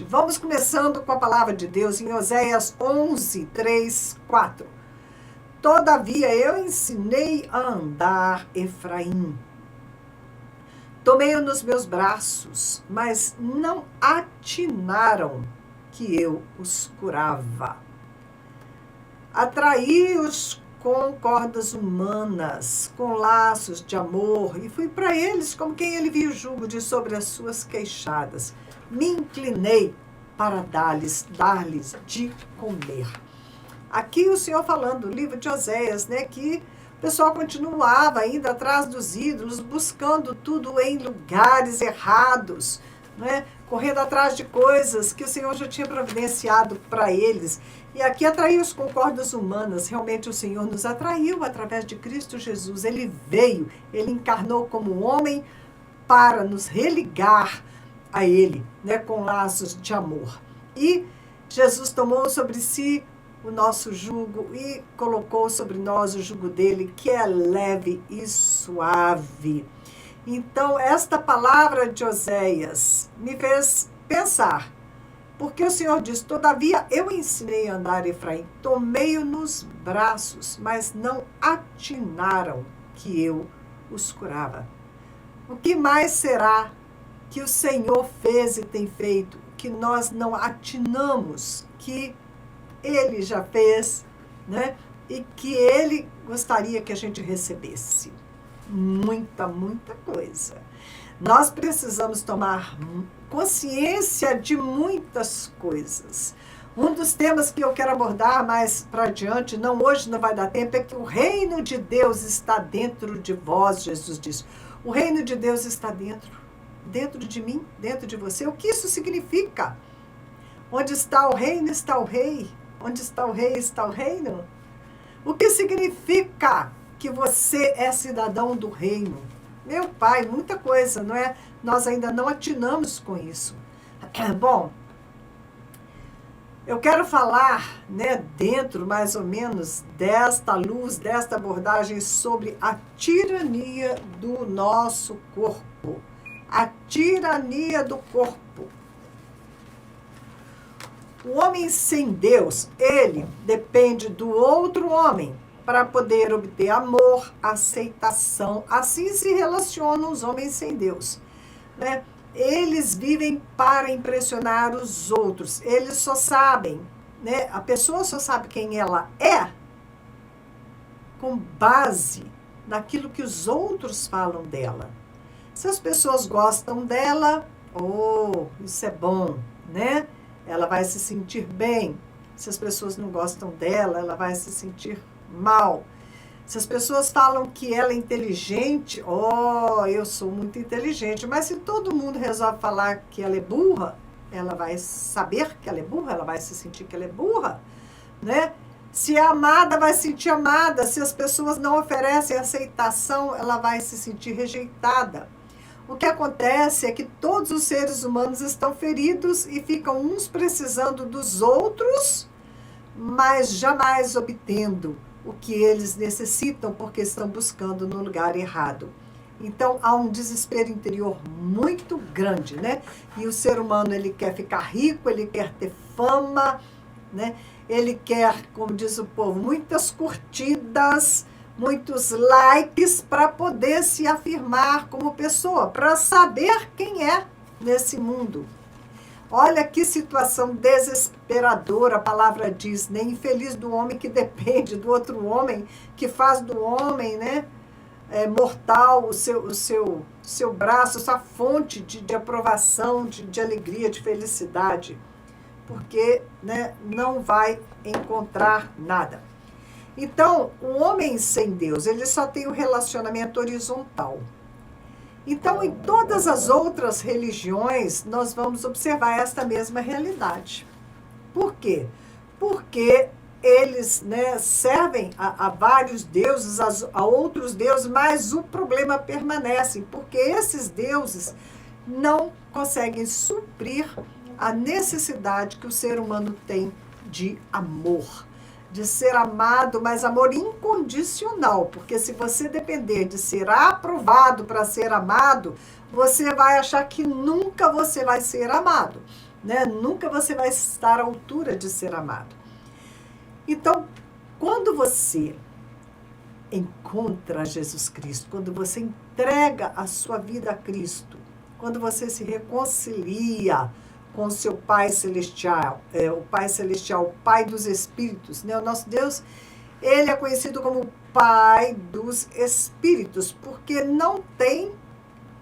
Vamos começando com a palavra de Deus em Oséias 11, 3, 4. Todavia eu ensinei a andar Efraim. Tomei-o nos meus braços, mas não atinaram que eu os curava. Atraí-os com cordas humanas, com laços de amor, e fui para eles como quem ele viu jugo de sobre as suas queixadas. Me inclinei para dar-lhes de comer. Aqui o Senhor falando, o livro de Oséias, né, que o pessoal continuava ainda atrás dos ídolos, buscando tudo em lugares errados, né, correndo atrás de coisas que o Senhor já tinha providenciado para eles. E aqui atraiu-os com cordas humanas. Realmente o Senhor nos atraiu através de Cristo Jesus. Ele veio, ele encarnou como homem para nos religar a ele, né, com laços de amor. E Jesus tomou sobre si o nosso jugo e colocou sobre nós o jugo dele, que é leve e suave. Então, esta palavra de Oséias me fez pensar, porque o Senhor diz, todavia eu ensinei a andar Efraim, tomei-o nos braços, mas não atinaram que eu os curava. O que mais será que o Senhor fez e tem feito, que nós não atinamos, que Ele já fez, né? E que Ele gostaria que a gente recebesse? Muita coisa. Nós precisamos tomar consciência de muitas coisas. Um dos temas que eu quero abordar mais para adiante, hoje não vai dar tempo, é que o reino de Deus está dentro de vós, Jesus diz. O reino de Deus está dentro de mim, dentro de você. O que isso significa? Onde está o reino, está o rei. Onde está o rei, está o reino. O que significa que você é cidadão do reino? Meu pai, muita coisa, não é? Nós ainda não atinamos com isso. Bom, eu quero falar, né, dentro mais ou menos desta luz, desta abordagem sobre a tirania do nosso corpo. A tirania do corpo. O homem sem Deus, ele depende do outro homem para poder obter amor, aceitação. Assim se relacionam os homens sem Deus, né? Eles vivem para impressionar os outros. Eles só sabem, né? A pessoa só sabe quem ela é com base naquilo que os outros falam dela. Se as pessoas gostam dela, isso é bom, né? Ela vai se sentir bem. Se as pessoas não gostam dela, ela vai se sentir mal. Se as pessoas falam que ela é inteligente, eu sou muito inteligente. Mas se todo mundo resolve falar que ela é burra, ela vai saber que ela é burra, ela vai se sentir que ela é burra, né? Se é amada, vai se sentir amada. Se as pessoas não oferecem aceitação, ela vai se sentir rejeitada. O que acontece é que todos os seres humanos estão feridos e ficam uns precisando dos outros, mas jamais obtendo o que eles necessitam, porque estão buscando no lugar errado. Então, há um desespero interior muito grande, né? E o ser humano, ele quer ficar rico, ele quer ter fama, né? Ele quer, como diz o povo, muitas curtidas, muitos likes para poder se afirmar como pessoa, para saber quem é nesse mundo. Olha que situação desesperadora, a palavra diz, né? Infeliz do homem que depende do outro homem, que faz do homem, né, mortal o seu braço, sua fonte de aprovação, de alegria, de felicidade, porque, né, não vai encontrar nada. Então, o homem sem Deus, ele só tem o relacionamento horizontal. Então, em todas as outras religiões, nós vamos observar esta mesma realidade. Por quê? Porque eles, né, servem a vários deuses, a outros deuses, mas o problema permanece, porque esses deuses não conseguem suprir a necessidade que o ser humano tem de amor. De ser amado, mas amor incondicional, porque se você depender de ser aprovado para ser amado, você vai achar que nunca você vai ser amado. né? Nunca você vai estar à altura de ser amado. Então, quando você encontra Jesus Cristo, quando você entrega a sua vida a Cristo, quando você se reconcilia com o seu Pai Celestial, o Pai Celestial, o Pai dos Espíritos, né? O nosso Deus, ele é conhecido como Pai dos Espíritos, porque não tem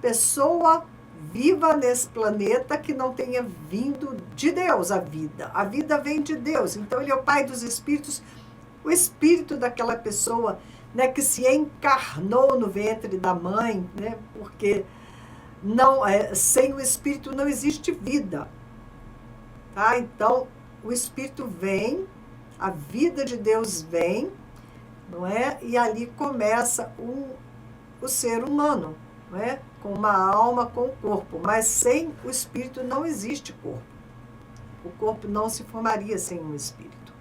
pessoa viva nesse planeta que não tenha vindo de Deus a vida. A vida vem de Deus, então ele é o Pai dos Espíritos, o espírito daquela pessoa, né, que se encarnou no ventre da mãe, né, porque não, sem o espírito não existe vida. Tá? Então, o espírito vem, a vida de Deus vem, não é? E ali começa o ser humano, não é? Com uma alma, com o corpo, mas sem o espírito não existe corpo. O corpo não se formaria sem um espírito.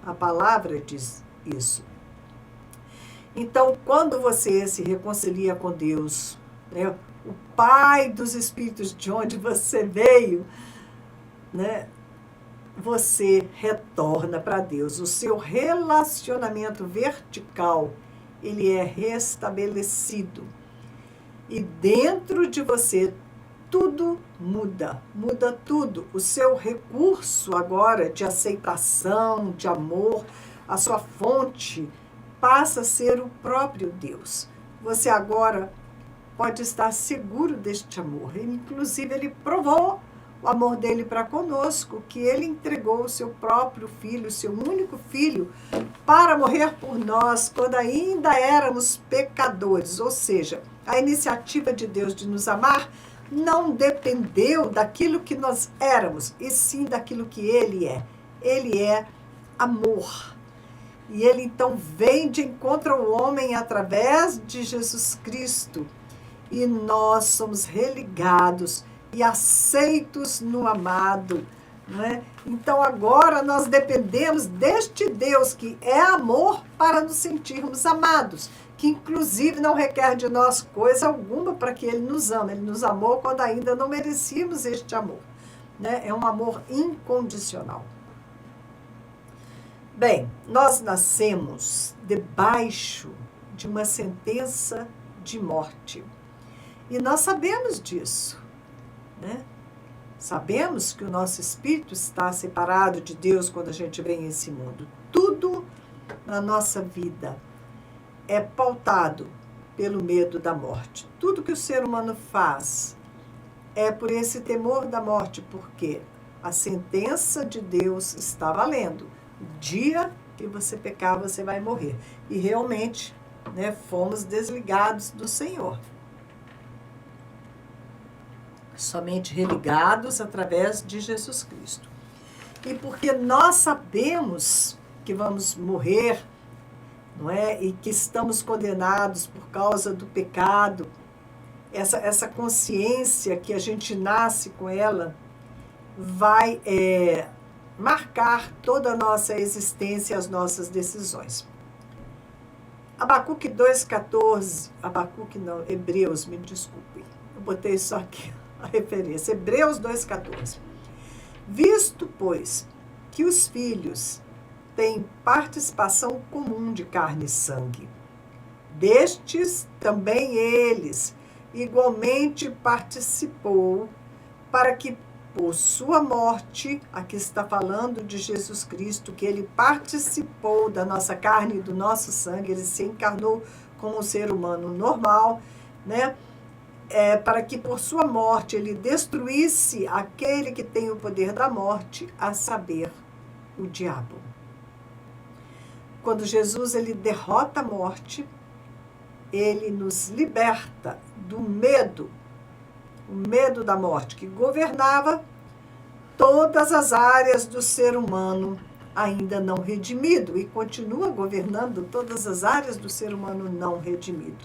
A palavra diz isso. Então, quando você se reconcilia com Deus, né, o Pai dos Espíritos, de onde você veio, né, você retorna para Deus. O seu relacionamento vertical, ele é restabelecido. E dentro de você, tudo muda, muda tudo. O seu recurso agora de aceitação, de amor, a sua fonte passa a ser o próprio Deus. Você agora pode estar seguro deste amor. Inclusive, ele provou o amor dele para conosco, que ele entregou o seu próprio filho, o seu único filho, para morrer por nós, quando ainda éramos pecadores. Ou seja, a iniciativa de Deus de nos amar não dependeu daquilo que nós éramos, e sim daquilo que ele é. Ele é amor. E ele então vem de encontro ao homem através de Jesus Cristo. E nós somos religados e aceitos no amado. Não é? Então agora nós dependemos deste Deus que é amor para nos sentirmos amados, que inclusive não requer de nós coisa alguma para que ele nos ame. Ele nos amou quando ainda não merecíamos este amor. Né? É um amor incondicional. Bem, nós nascemos debaixo de uma sentença de morte. E nós sabemos disso, né? Sabemos que o nosso espírito está separado de Deus quando a gente vem a esse mundo. Tudo na nossa vida é pautado pelo medo da morte. Tudo que o ser humano faz é por esse temor da morte, porque a sentença de Deus está valendo. O dia que você pecar, você vai morrer. E realmente, né, fomos desligados do Senhor. Somente religados através de Jesus Cristo. E porque nós sabemos que vamos morrer, não é? E que estamos condenados por causa do pecado, essa consciência que a gente nasce com ela, vai marcar toda a nossa existência e as nossas decisões. Abacuque 2,14, Abacuque não, Hebreus, me desculpe, eu botei só aqui a referência, Hebreus 2,14. Visto, pois, que os filhos têm participação comum de carne e sangue, destes também eles igualmente participou, para que por sua morte, aqui está falando de Jesus Cristo, que ele participou da nossa carne e do nosso sangue, ele se encarnou como um ser humano normal, né? Para que por sua morte ele destruísse aquele que tem o poder da morte, a saber, o diabo. Quando Jesus ele derrota a morte, ele nos liberta do medo, o medo da morte, que governava todas as áreas do ser humano ainda não redimido e continua governando todas as áreas do ser humano não redimido.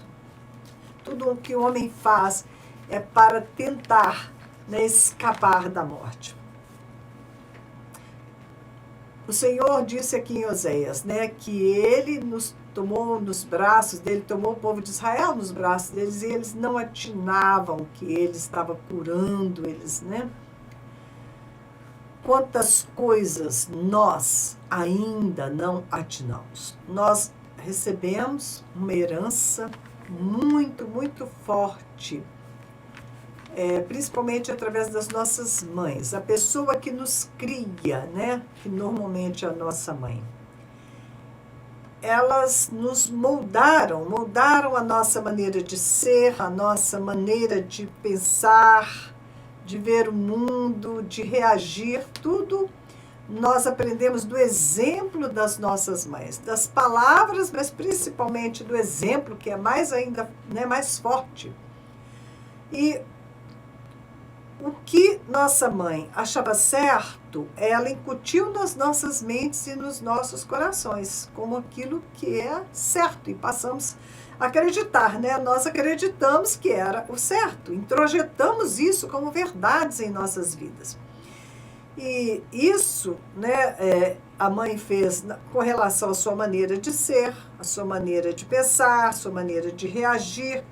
Tudo o que o homem faz é para tentar, né, escapar da morte. O Senhor disse aqui em Oséias, né, que ele nos tomou nos braços dele, tomou o povo de Israel nos braços deles, e eles não atinavam que ele estava curando eles, né? quantas coisas nós ainda não atinamos. Nós recebemos uma herança muito, muito forte, principalmente através das nossas mães. A pessoa que nos cria, né, que normalmente é a nossa mãe, elas nos moldaram a nossa maneira de ser, a nossa maneira de pensar, de ver o mundo, de reagir, tudo nós aprendemos do exemplo das nossas mães, das palavras, mas principalmente do exemplo, que é mais ainda, né, mais forte. E o que nossa mãe achava certo, ela incutiu nas nossas mentes e nos nossos corações, como aquilo que é certo, e passamos a acreditar, né? Nós acreditamos que era o certo, introjetamos isso como verdades em nossas vidas. E isso, né, a mãe fez com relação à sua maneira de ser, à sua maneira de pensar, à sua maneira de reagir,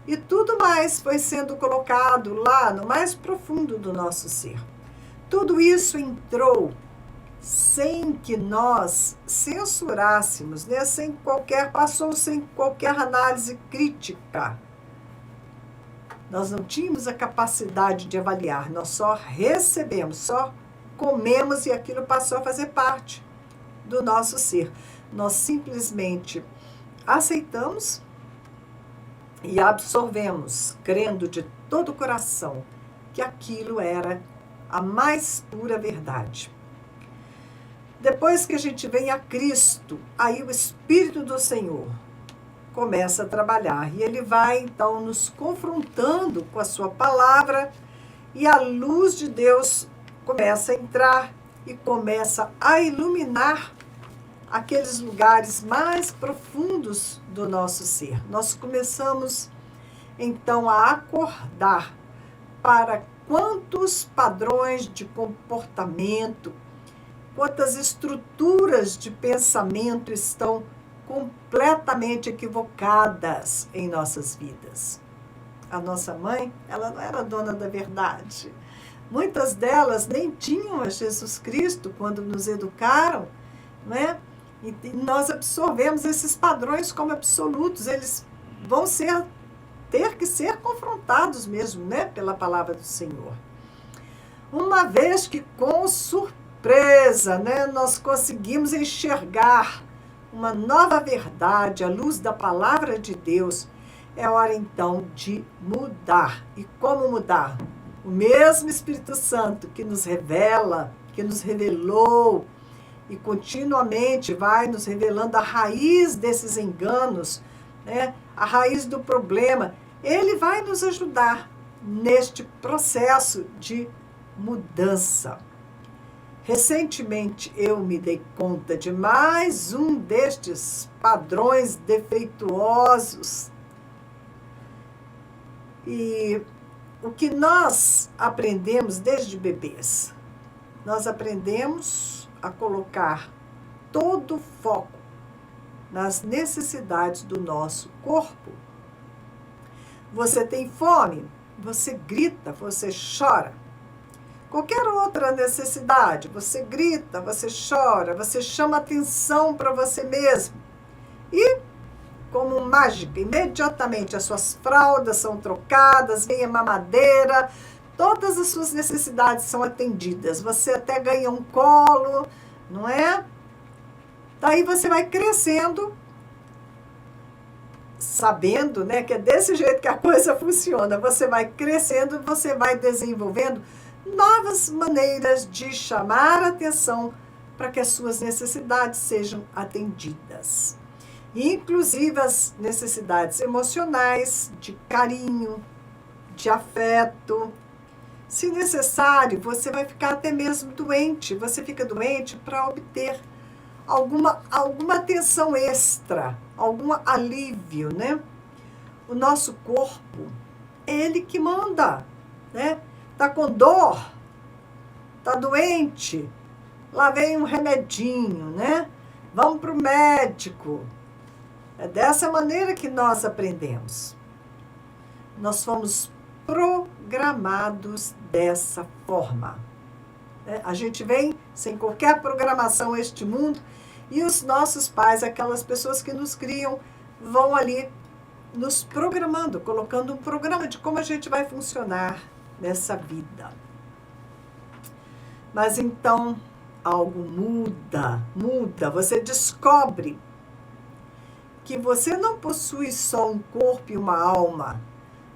e tudo mais foi sendo colocado lá no mais profundo do nosso ser. Tudo isso entrou sem que nós censurássemos, né, passou sem qualquer análise crítica. Nós não tínhamos a capacidade de avaliar, nós só recebemos, só comemos e aquilo passou a fazer parte do nosso ser. Nós simplesmente aceitamos e absorvemos, crendo de todo o coração que aquilo era a mais pura verdade. Depois que a gente vem a Cristo, aí o Espírito do Senhor começa a trabalhar e ele vai então nos confrontando com a sua palavra e a luz de Deus começa a entrar e começa a iluminar aqueles lugares mais profundos do nosso ser. Nós começamos então a acordar para quantos padrões de comportamento, quantas estruturas de pensamento estão completamente equivocadas em nossas vidas. A nossa mãe, ela não era dona da verdade. Muitas delas nem tinham a Jesus Cristo quando nos educaram, né? E nós absorvemos esses padrões como absolutos. Eles vão ter que ser confrontados mesmo, né? Pela palavra do Senhor. Uma vez que com surpresa, né, nós conseguimos enxergar uma nova verdade à luz da palavra de Deus, é hora então de mudar. E como mudar? O mesmo Espírito Santo que nos revela, que nos revelou e continuamente vai nos revelando a raiz desses enganos, né? A raiz do problema, ele vai nos ajudar neste processo de mudança. Recentemente eu me dei conta de mais um destes padrões defeituosos. E o que nós aprendemos desde bebês? Nós aprendemos a colocar todo o foco nas necessidades do nosso corpo. Você tem fome, você grita, você chora. Qualquer outra necessidade, você grita, você chora, você chama atenção para você mesmo. E, como mágica, imediatamente as suas fraldas são trocadas, vem a mamadeira, todas as suas necessidades são atendidas. Você até ganha um colo, não é? Daí você vai crescendo, sabendo, né, que é desse jeito que a coisa funciona. Você vai crescendo, você vai desenvolvendo novas maneiras de chamar a atenção para que as suas necessidades sejam atendidas. Inclusive as necessidades emocionais, de carinho, de afeto. Se necessário, você vai ficar até mesmo doente. Você fica doente para obter alguma atenção extra, algum alívio, né? O nosso corpo, é ele que manda, né? Tá com dor, tá doente, lá vem um remedinho, né? Vamos para o médico. É dessa maneira que nós aprendemos. Nós fomos programados dessa forma. né? A gente vem sem qualquer programação a este mundo e os nossos pais, aquelas pessoas que nos criam, vão ali nos programando, colocando um programa de como a gente vai funcionar nessa vida. Mas então algo muda. Você descobre que você não possui só um corpo e uma alma.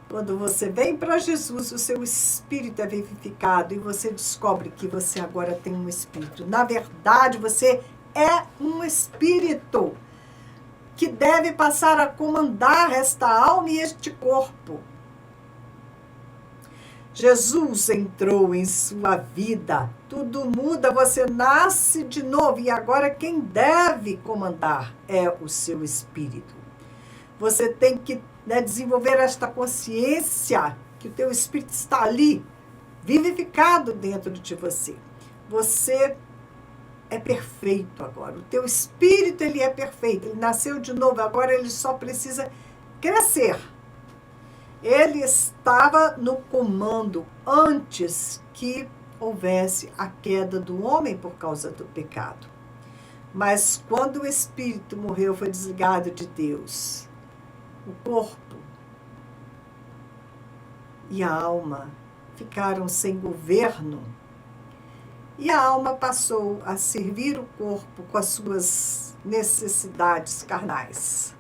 Quando você vem para Jesus, o seu espírito é vivificado e você descobre que você agora tem um espírito. Na verdade, você é um espírito que deve passar a comandar esta alma e este corpo. Jesus entrou em sua vida, tudo muda, você nasce de novo e agora quem deve comandar é o seu espírito. Você tem que desenvolver esta consciência que o teu espírito está ali, vivificado dentro de você. Você é perfeito agora, o teu espírito ele é perfeito, ele nasceu de novo, agora ele só precisa crescer. Ele estava no comando antes que houvesse a queda do homem por causa do pecado. Mas quando o espírito morreu, foi desligado de Deus, o corpo e a alma ficaram sem governo. E a alma passou a servir o corpo com as suas necessidades carnais.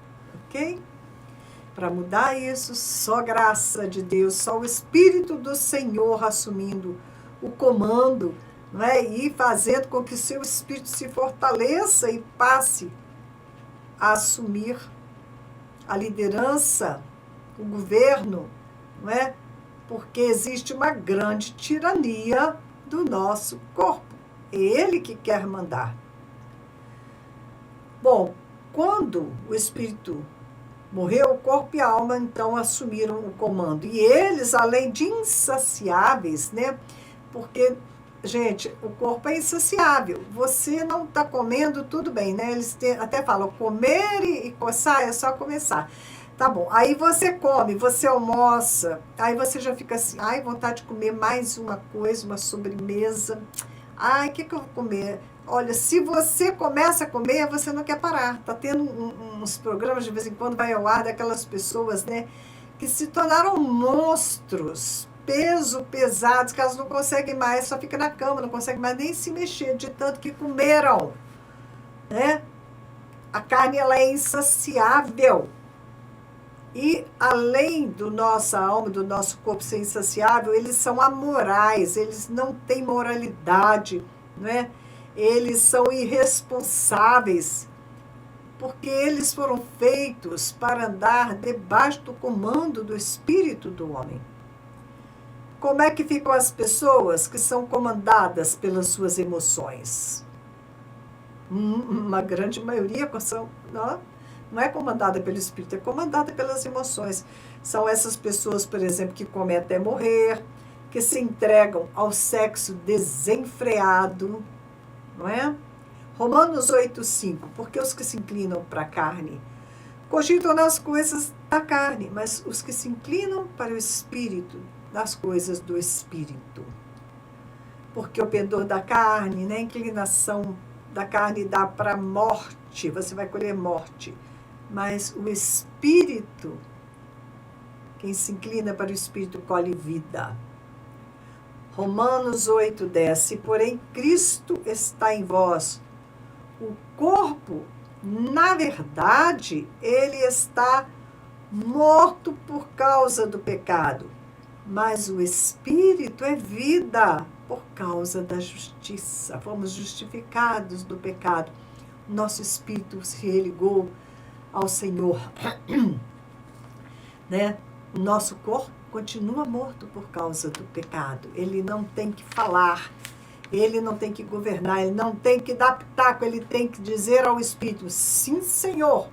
Ok? Para mudar isso, só graça de Deus, só o Espírito do Senhor assumindo o comando, não é? E fazendo com que o seu espírito se fortaleça e passe a assumir a liderança, o governo, não é? Porque existe uma grande tirania do nosso corpo. É ele que quer mandar. Bom, quando o espírito morreu, o corpo e a alma, então, assumiram o comando. E eles, além de insaciáveis, né? Porque, gente, o corpo é insaciável. Você não está comendo, tudo bem, né? Eles até falam, comer e coçar é só começar. Tá bom, aí você come, você almoça, aí você já fica assim, ai, vontade de comer mais uma coisa, uma sobremesa. Ai, o que eu vou comer? Olha, se você começa a comer, você não quer parar. Tá tendo uns programas, de vez em quando vai ao ar, daquelas pessoas, né, que se tornaram monstros, pesados, que elas não conseguem mais, só fica na cama, não conseguem mais nem se mexer, de tanto que comeram, né? A carne, ela é insaciável. E além do nossa alma, do nosso corpo ser insaciável, eles são amorais, eles não têm moralidade, não é? Eles são irresponsáveis, porque eles foram feitos para andar debaixo do comando do espírito do homem. Como é que ficam as pessoas que são comandadas pelas suas emoções? Uma grande maioria são, não é comandada pelo espírito, é comandada pelas emoções. São essas pessoas, por exemplo, que comem até morrer, que se entregam ao sexo desenfreado, não é? Romanos 8,5, porque os que se inclinam para a carne cogitam nas coisas da carne, mas os que se inclinam para o espírito, nas coisas do espírito. Porque o pendor da carne, né, a inclinação da carne dá para a morte, você vai colher morte. Mas o espírito, quem se inclina para o espírito, colhe vida. Romanos 8,10, se porém Cristo está em vós, o corpo, na verdade, ele está morto por causa do pecado, mas o espírito é vida por causa da justiça. Fomos justificados do pecado. Nosso espírito se religou ao Senhor, né? O nosso corpo continua morto por causa do pecado. Ele não tem que falar, ele não tem que governar, ele não tem que dar pitaco, ele tem que dizer ao espírito, sim, Senhor,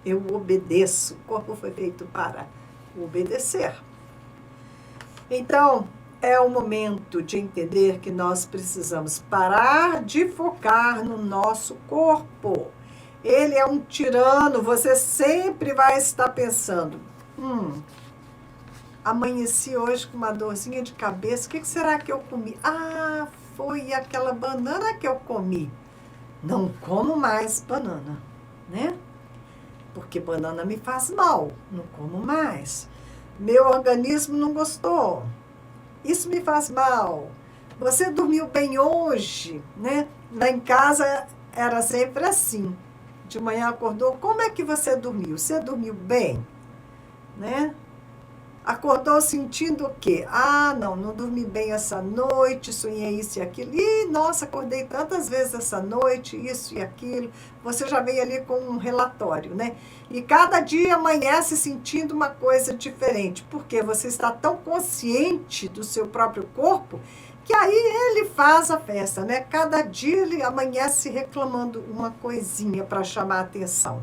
eu obedeço. O corpo foi feito para obedecer. Então, é o momento de entender que nós precisamos parar de focar no nosso corpo. Ele é um tirano, você sempre vai estar pensando, amanheci hoje com uma dorzinha de cabeça, o que será que eu comi? foi aquela banana que eu comi. Não como mais banana, né? Porque banana me faz mal, não como mais. Meu organismo não gostou. Isso me faz mal. Você dormiu bem hoje, né? Lá em casa era sempre assim. De manhã acordou, como é que você dormiu? Você dormiu bem, né? Acordou sentindo o quê? Ah, não dormi bem essa noite, sonhei isso e aquilo. Ih, nossa, acordei tantas vezes essa noite, isso e aquilo. Você já veio ali com um relatório, né? E cada dia amanhece sentindo uma coisa diferente, porque você está tão consciente do seu próprio corpo que aí ele faz a festa, né? Cada dia ele amanhece reclamando uma coisinha para chamar a atenção.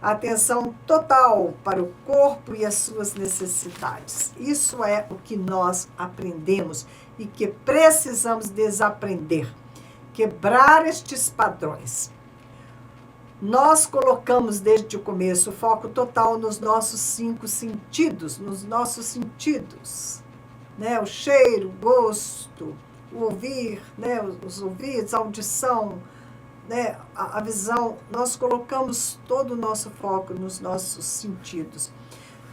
Atenção total para o corpo e as suas necessidades. Isso é o que nós aprendemos e que precisamos desaprender. Quebrar estes padrões. Nós colocamos desde o começo o foco total nos nossos 5 sentidos, né? O cheiro, o gosto, o ouvir, né? Os ouvidos, a audição, né, a visão. Nós colocamos todo o nosso foco nos nossos sentidos.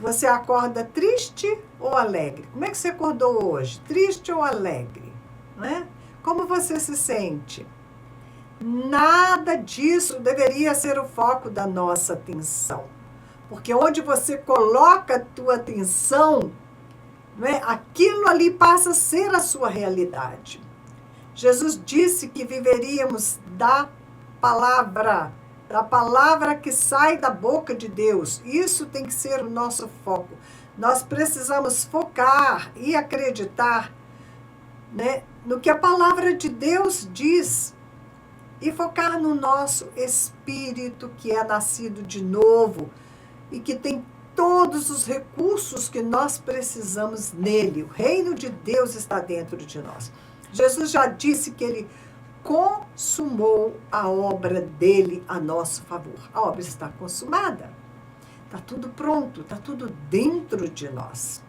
Você acorda triste ou alegre? Como é que você acordou hoje? Triste ou alegre? Né? Como você se sente? Nada disso deveria ser o foco da nossa atenção. Porque onde você coloca a tua atenção, né, aquilo ali passa a ser a sua realidade. Jesus disse que viveríamos da palavra que sai da boca de Deus. Isso tem que ser o nosso foco. Nós precisamos focar e acreditar, né, no que a palavra de Deus diz e focar no nosso espírito que é nascido de novo e que tem todos os recursos que nós precisamos nele. O reino de Deus está dentro de nós. Jesus já disse que ele consumou a obra dele a nosso favor. A obra está consumada. Está tudo pronto, está tudo dentro de nós.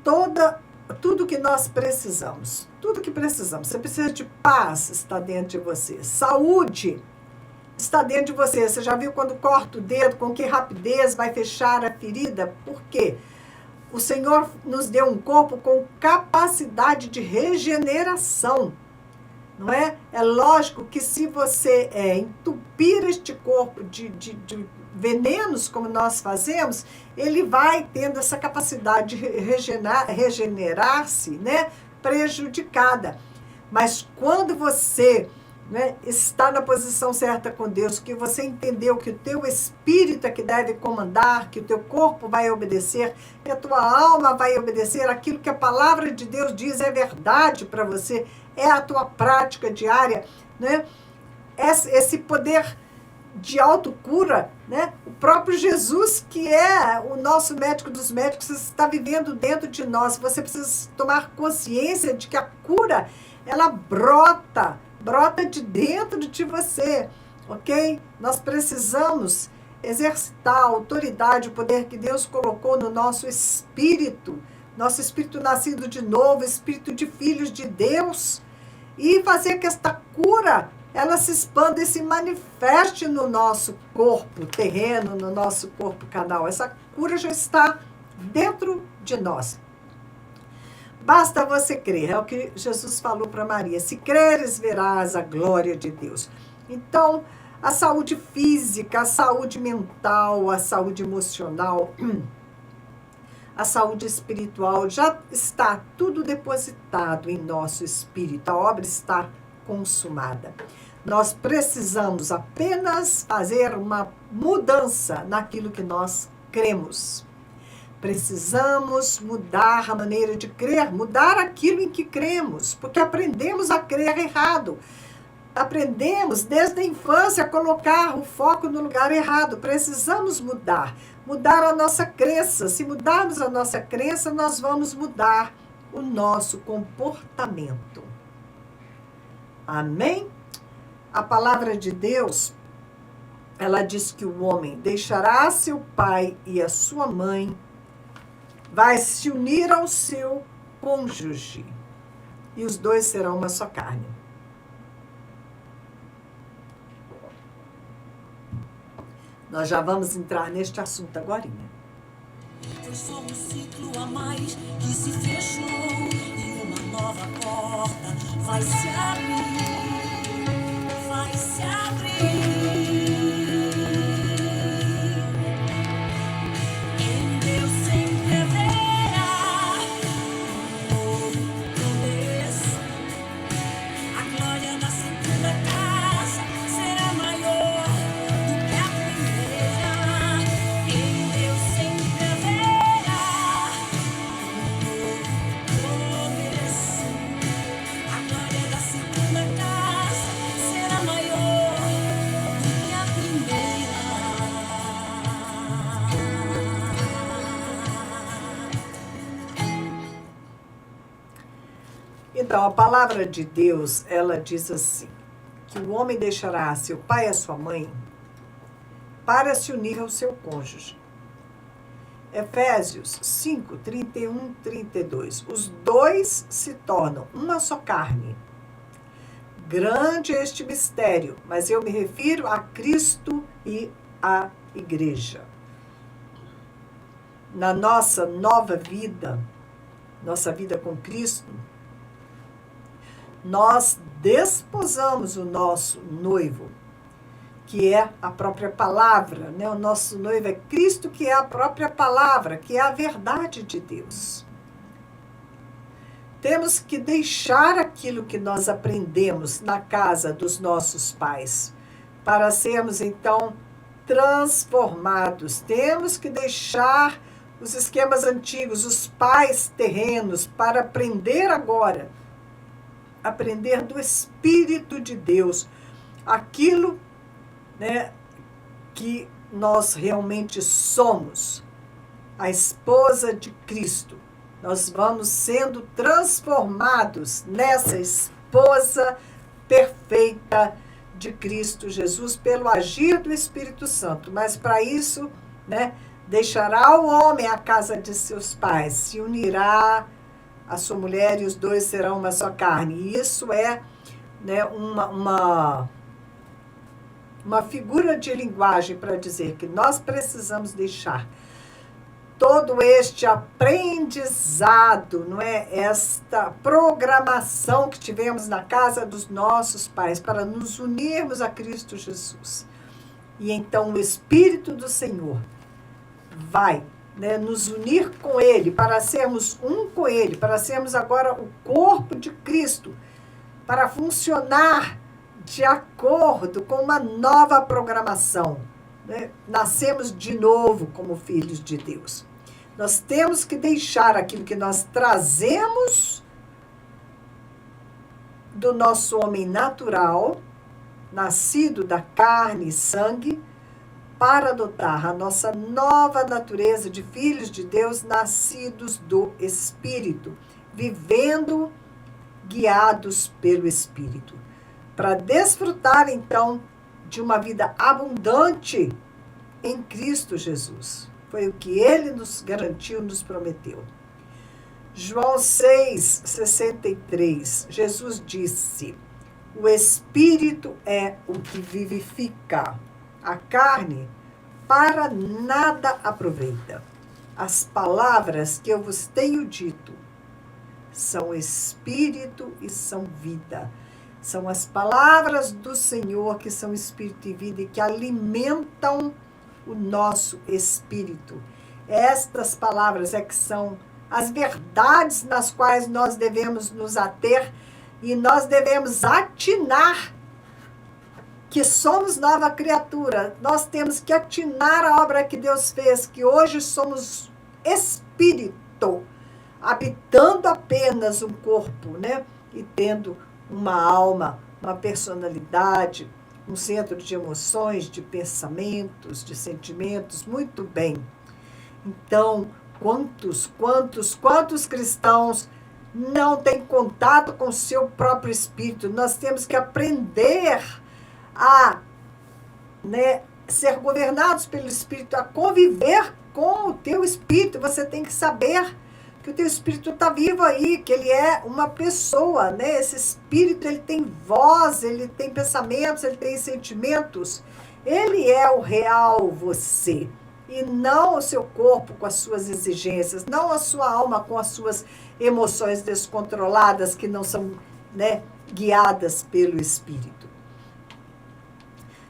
Tudo que nós precisamos, tudo que precisamos. Você precisa de paz, está dentro de você. Saúde está dentro de você. Você já viu quando corta o dedo, com que rapidez vai fechar a ferida? Por quê? O Senhor nos deu um corpo com capacidade de regeneração, não é? É lógico que se você entupir este corpo de venenos, como nós fazemos, ele vai tendo essa capacidade de regenerar-se, né, prejudicada. Mas quando você, né, está na posição certa com Deus, que você entendeu que o teu espírito é que deve comandar, que o teu corpo vai obedecer, que a tua alma vai obedecer, aquilo que a palavra de Deus diz é verdade para você, é a tua prática diária, né? Esse poder de autocura, né? O próprio Jesus, que é o nosso médico dos médicos, está vivendo dentro de nós. Você precisa tomar consciência de que a cura, ela brota de dentro de você, ok? Nós precisamos exercitar a autoridade, o poder que Deus colocou no nosso espírito nascido de novo, espírito de filhos de Deus, e fazer que esta cura, ela se expanda e se manifeste no nosso corpo terreno, no nosso corpo carnal. Essa cura já está dentro de nós. Basta você crer, é o que Jesus falou para Maria. Se creres, verás a glória de Deus. Então, a saúde física, a saúde mental, a saúde emocional, a saúde espiritual, já está tudo depositado em nosso espírito. A obra está consumada. Nós precisamos apenas fazer uma mudança naquilo que nós cremos. Precisamos mudar a maneira de crer, mudar aquilo em que cremos, porque aprendemos a crer errado. Aprendemos desde a infância a colocar o foco no lugar errado. Precisamos mudar a nossa crença. Se mudarmos a nossa crença, nós vamos mudar o nosso comportamento. Amém? A palavra de Deus, ela diz que o homem deixará seu pai e a sua mãe, vai se unir ao seu cônjuge. e os dois serão uma só carne. Nós já vamos entrar neste assunto agorinha. Foi só um ciclo a mais que se fechou e uma nova porta vai se abrir, vai se abrir. Em Deus sempre haverá um novo começo. A glória da segunda casa será maior do que a primeira. Em Deus sempre haverá um novo começo. A glória da segunda casa será maior do que a primeira. Então, a palavra de Deus, ela diz assim, que o homem deixará seu pai e a sua mãe para se unir ao seu cônjuge. Efésios 5, 31, 32. Os dois se tornam uma só carne. Grande é este mistério, mas eu me refiro a Cristo e à igreja. Na nossa nova vida, nossa vida com Cristo, nós desposamos o nosso noivo, que é a própria palavra, né? O nosso noivo é Cristo, que é a própria palavra, que é a verdade de Deus. Temos que deixar aquilo que nós aprendemos na casa dos nossos pais, para sermos, então, transformados. Temos que deixar os esquemas antigos, os pais terrenos, para aprender agora. Aprender do Espírito de Deus, aquilo, né, que nós realmente somos, a esposa de Cristo. Nós vamos sendo transformados nessa esposa perfeita de Cristo Jesus pelo agir do Espírito Santo. Mas para isso, né, deixará o homem a casa de seus pais, se unirá a sua mulher e os dois serão uma só carne. E isso é, né, uma figura de linguagem para dizer que nós precisamos deixar todo este aprendizado, não é? Esta programação que tivemos na casa dos nossos pais para nos unirmos a Cristo Jesus. E então o Espírito do Senhor vai, né, nos unir com Ele, para sermos um com Ele, para sermos agora o corpo de Cristo, para funcionar de acordo com uma nova programação. Né? Nascemos de novo como filhos de Deus. Nós temos que deixar aquilo que nós trazemos do nosso homem natural, nascido da carne e sangue, para adotar a nossa nova natureza de filhos de Deus, nascidos do Espírito, vivendo guiados pelo Espírito, para desfrutar, então, de uma vida abundante em Cristo Jesus. Foi o que Ele nos garantiu, nos prometeu. João 6, 63, Jesus disse, o Espírito é o que vivifica. A carne para nada aproveita. As palavras que eu vos tenho dito são espírito e são vida. São as palavras do Senhor que são espírito e vida e que alimentam o nosso espírito. Estas palavras é que são as verdades nas quais nós devemos nos ater e nós devemos atinar que somos nova criatura. Nós temos que atinar a obra que Deus fez, que hoje somos espírito, habitando apenas um corpo, né? E tendo uma alma, uma personalidade, um centro de emoções, de pensamentos, de sentimentos, muito bem. Então, quantos cristãos não têm contato com o seu próprio espírito? Nós temos que aprender a, né, ser governados pelo Espírito, a conviver com o teu espírito. Você tem que saber que o teu espírito está vivo aí, que ele é uma pessoa, né? Esse espírito, ele tem voz, ele tem pensamentos, ele tem sentimentos. Ele é o real você, e não o seu corpo com as suas exigências, não a sua alma com as suas emoções descontroladas que não são, né, guiadas pelo espírito.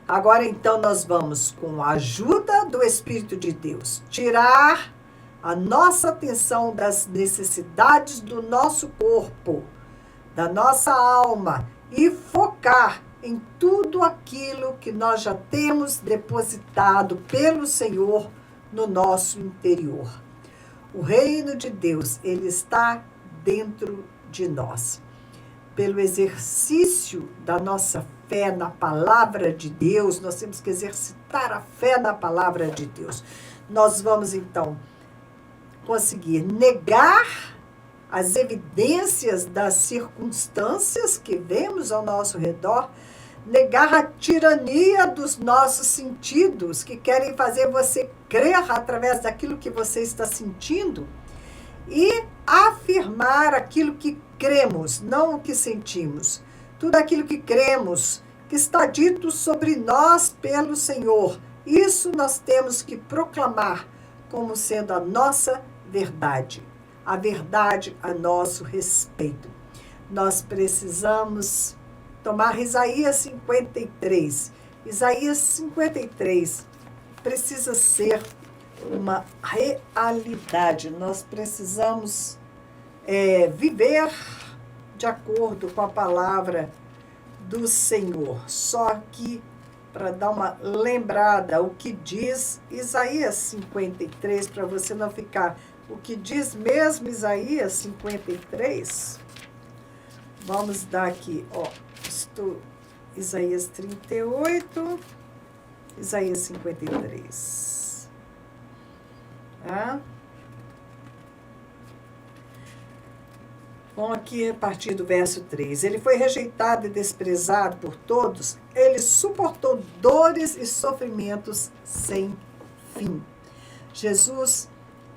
Agora, então, nós vamos, com a ajuda do Espírito de Deus, tirar a nossa atenção das necessidades do nosso corpo, da nossa alma, e focar em tudo aquilo que nós já temos depositado pelo Senhor no nosso interior. O reino de Deus, ele está dentro de nós. Pelo exercício da nossa fé na palavra de Deus, nós temos que exercitar a fé na palavra de Deus. Nós vamos, então, conseguir negar as evidências das circunstâncias que vemos ao nosso redor, negar a tirania dos nossos sentidos, que querem fazer você crer através daquilo que você está sentindo, e afirmar aquilo que cremos, não o que sentimos. Tudo aquilo que cremos, que está dito sobre nós pelo Senhor, isso nós temos que proclamar como sendo a nossa verdade, a verdade a nosso respeito. Nós precisamos tomar Isaías 53. Isaías 53 precisa ser uma realidade. Nós precisamos viver de acordo com a palavra do Senhor. Só que, para dar uma lembrada, o que diz Isaías 53, para você não ficar... O que diz mesmo Isaías 53? Vamos dar aqui, ó. Isaías 38, Isaías 53. Tá? Vamos aqui a partir do verso 3. Ele foi rejeitado e desprezado por todos, ele suportou dores e sofrimentos sem fim. Jesus,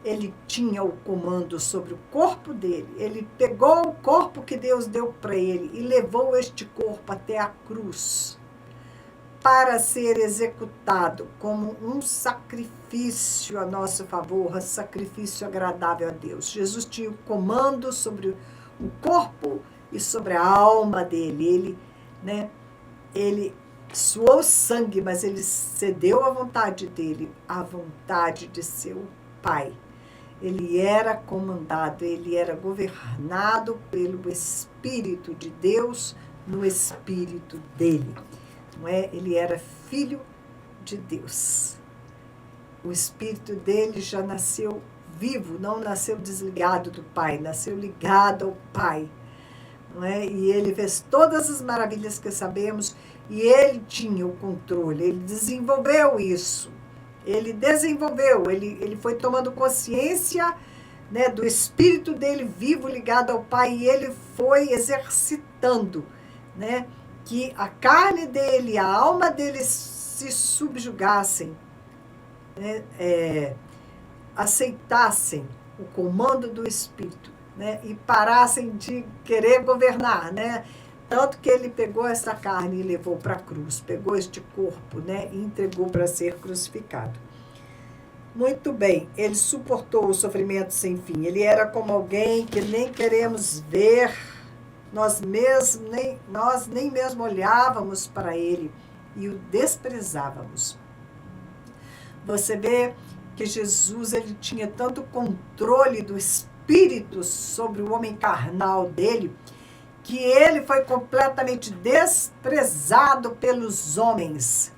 ele tinha o comando sobre o corpo dele. Ele pegou o corpo que Deus deu para ele e levou este corpo até a cruz para ser executado como um sacrifício a nosso favor, um sacrifício agradável a Deus. Jesus tinha o comando sobre o corpo e sobre a alma dele. Ele suou sangue, mas ele cedeu à vontade dele, à vontade de seu Pai. Ele era comandado, ele era governado pelo Espírito de Deus no Espírito dele. Não é? Ele era filho de Deus. O Espírito dele já nasceu vivo, não nasceu desligado do Pai, nasceu ligado ao Pai. Não é? E ele fez todas as maravilhas que sabemos, e ele tinha o controle, ele desenvolveu isso. Ele desenvolveu, ele foi tomando consciência, né, do espírito dele vivo ligado ao Pai, e ele foi exercitando, né, que a carne dele, a alma dele se subjugassem, né, aceitassem o comando do Espírito, né, e parassem de querer governar, né. Tanto que ele pegou essa carne e levou para a cruz, pegou este corpo, né, e entregou para ser crucificado. Muito bem, ele suportou o sofrimento sem fim. Ele era como alguém que nem queremos ver, nós nem mesmo olhávamos para ele e o desprezávamos. Você vê que Jesus, ele tinha tanto controle do Espírito sobre o homem carnal dele, que ele foi completamente desprezado pelos homens,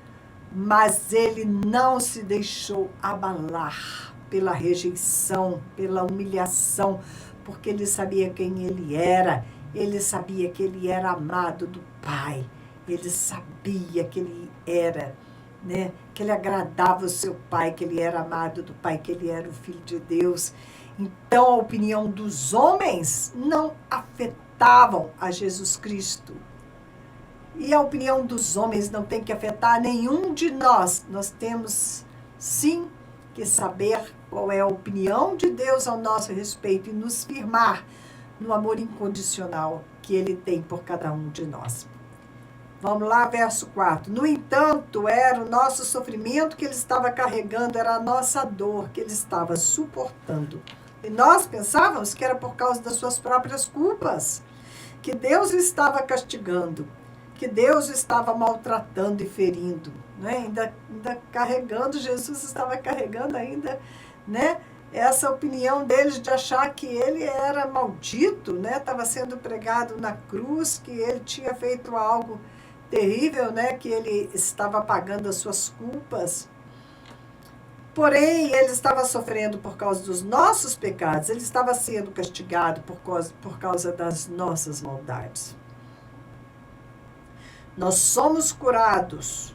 mas ele não se deixou abalar pela rejeição, pela humilhação, porque ele sabia quem ele sabia que ele era amado do Pai, ele sabia que ele era, né, que ele agradava o seu Pai, que ele era amado do Pai, que ele era o Filho de Deus. Então a opinião dos homens não afetavam a Jesus Cristo. E a opinião dos homens não tem que afetar nenhum de nós. Nós temos, sim, que saber qual é a opinião de Deus ao nosso respeito e nos firmar no amor incondicional que Ele tem por cada um de nós. Vamos lá, verso 4. No entanto, era o nosso sofrimento que Ele estava carregando, era a nossa dor que Ele estava suportando. E nós pensávamos que era por causa das suas próprias culpas, que Deus o estava castigando, que Deus o estava maltratando e ferindo, né? Ainda carregando, Jesus estava carregando ainda, né? Essa opinião deles de achar que ele era maldito, né? Estava sendo pregado na cruz, que ele tinha feito algo terrível, né? Que ele estava pagando as suas culpas. Porém, ele estava sofrendo por causa dos nossos pecados, ele estava sendo castigado por causa das nossas maldades. Nós somos curados.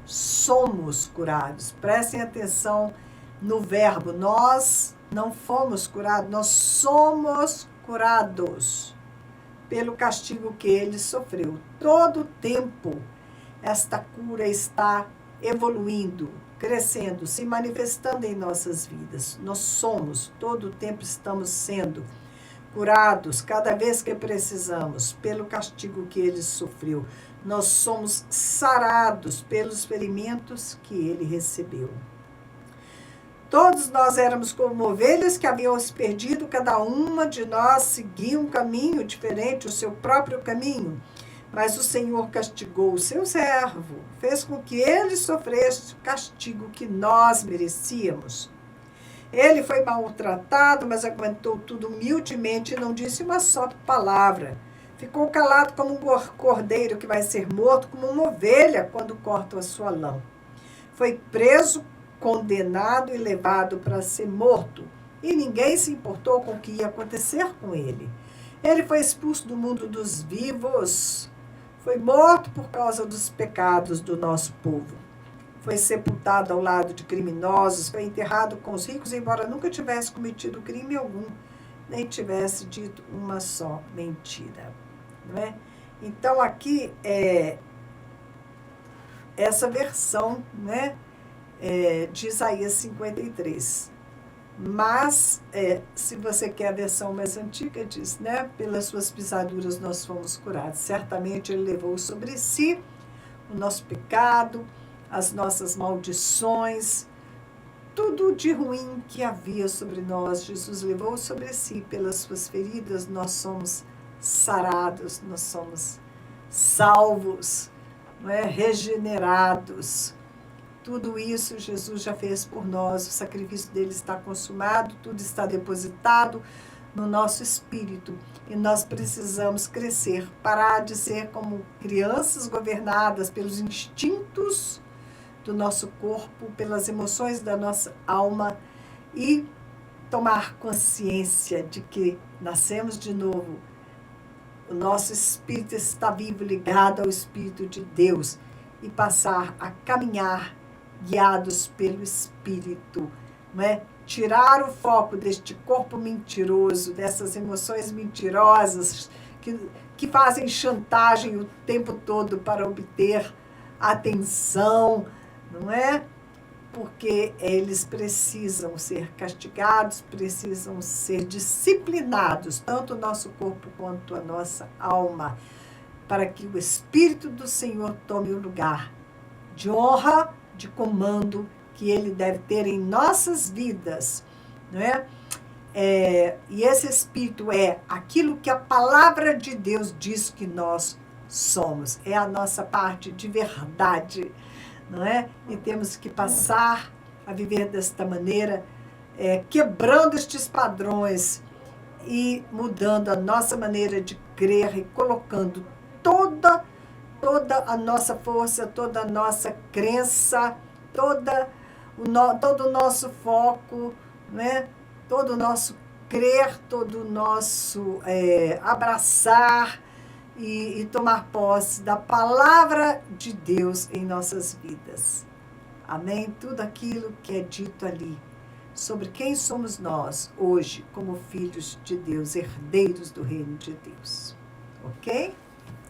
Somos curados. Prestem atenção no verbo. Nós não fomos curados, nós somos curados pelo castigo que ele sofreu. Todo o tempo, esta cura está evoluindo, crescendo, se manifestando em nossas vidas. Nós somos, todo o tempo estamos sendo curados, cada vez que precisamos, pelo castigo que ele sofreu. Nós somos sarados pelos ferimentos que ele recebeu. Todos nós éramos como ovelhas que haviam se perdido, cada uma de nós seguia um caminho diferente, o seu próprio caminho. Mas o Senhor castigou o seu servo, fez com que ele sofresse o castigo que nós merecíamos. Ele foi maltratado, mas aguentou tudo humildemente e não disse uma só palavra. Ficou calado como um cordeiro que vai ser morto, como uma ovelha quando cortam a sua lã. Foi preso, condenado e levado para ser morto. E ninguém se importou com o que ia acontecer com ele. Ele foi expulso do mundo dos vivos. Foi morto por causa dos pecados do nosso povo. Foi sepultado ao lado de criminosos, foi enterrado com os ricos, embora nunca tivesse cometido crime algum, nem tivesse dito uma só mentira. Não é? Então, aqui, essa versão, né, de Isaías 53. Mas, se você quer a versão mais antiga, diz, né, pelas suas pisaduras nós fomos curados. Certamente ele levou sobre si o nosso pecado, as nossas maldições, tudo de ruim que havia sobre nós, Jesus levou sobre si. Pelas suas feridas nós somos sarados, nós somos salvos, não é? Regenerados. Tudo isso Jesus já fez por nós, o sacrifício dele está consumado, tudo está depositado no nosso espírito. E nós precisamos crescer, parar de ser como crianças governadas pelos instintos do nosso corpo, pelas emoções da nossa alma e tomar consciência de que nascemos de novo. O nosso espírito está vivo, ligado ao Espírito de Deus e passar a caminhar guiados pelo Espírito, não é? Tirar o foco deste corpo mentiroso, dessas emoções mentirosas que fazem chantagem o tempo todo para obter atenção, não é? Porque eles precisam ser castigados, precisam ser disciplinados, tanto o nosso corpo quanto a nossa alma, para que o Espírito do Senhor tome o lugar de honra, de comando que ele deve ter em nossas vidas, não é? E esse Espírito é aquilo que a palavra de Deus diz que nós somos, é a nossa parte de verdade, não é? E temos que passar a viver desta maneira, quebrando estes padrões e mudando a nossa maneira de crer e colocando toda a nossa força, toda a nossa crença, todo o nosso foco, né? Todo o nosso crer, todo o nosso abraçar e tomar posse da palavra de Deus em nossas vidas. Amém? Tudo aquilo que é dito ali sobre quem somos nós hoje como filhos de Deus, herdeiros do reino de Deus. Ok?